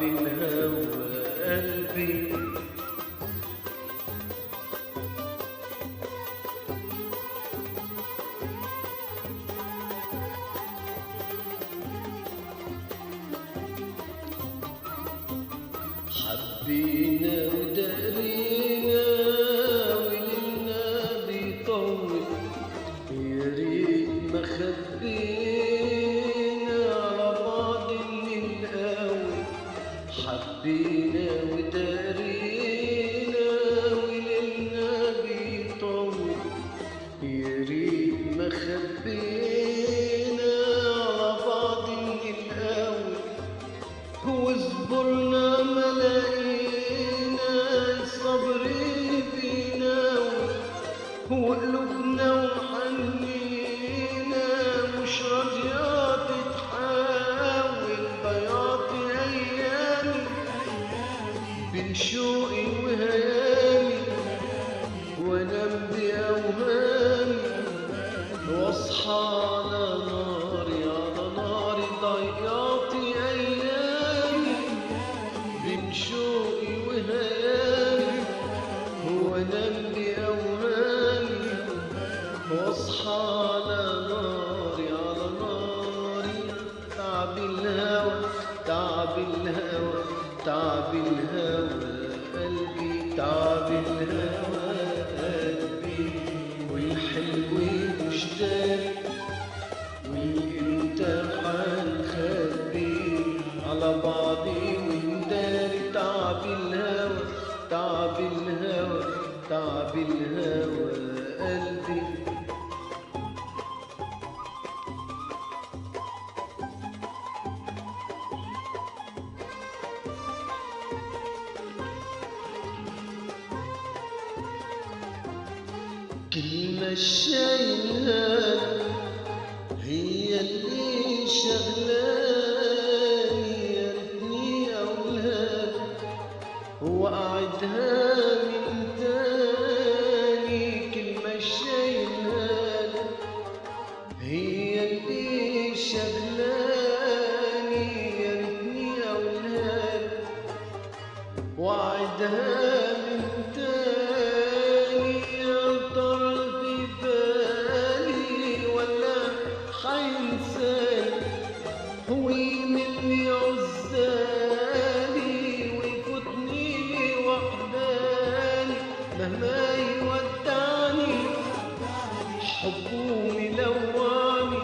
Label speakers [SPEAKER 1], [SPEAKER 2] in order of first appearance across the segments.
[SPEAKER 1] تعب الهوى قلبي. حبينا ودارينا وليلنا بيطول، يا ريت ما خبينا على بعض من الأول. حبينا ودارينا وليلنا بيطول، يا ريت ما خبينا على بعض من الأول. واصبرنا ما لقينا الصبر بيناول، وقلوبنا وحنينا مش راضية تتحول. ضيعت أيامي بين شوقي وهيامي، وأنام بأوهامي وأصحى على ناري على ناري. ضيعت أيامي بين شوقي وهيامي، وأنام بأوهامي واصحى على ناري على ناري. تعب الهوى تعب الهوى تعب الهوى قلبي، تعب الهوى قلبي. والحلو مشتاق وانت حنخبي على بعضي ونداري. تعب الهوى تعب الهوى تعب الهوى قلبي. كلمة شايلها هي اللي شغلاني، يا ريتني أقولها وأعدها من تاني. كلمة شايلها هي اللي شغلاني، يا ريتني أقولها وأعدها من تاني. يا ترى في بالي ولا حينساني، هو مني عزالي ويفوتني وحداني. مهما يودعني حبه ملواني،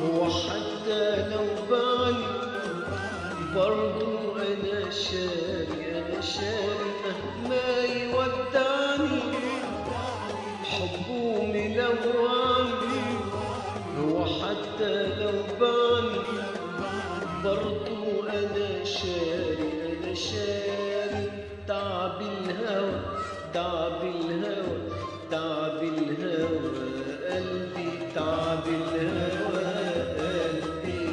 [SPEAKER 1] وحتى لو باني برضو أنا شاري أنا شاري. مهما يودعني حبه ملواني، وحتى لو باني برضو أنا شاري أنا شاري. تعب الهوى تعب الهوى تعب الهوى قلبي، تعب الهوى قلبي.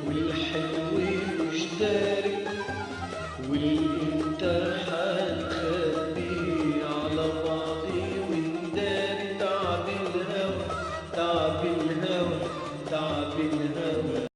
[SPEAKER 1] والحلو مش داري واللي انت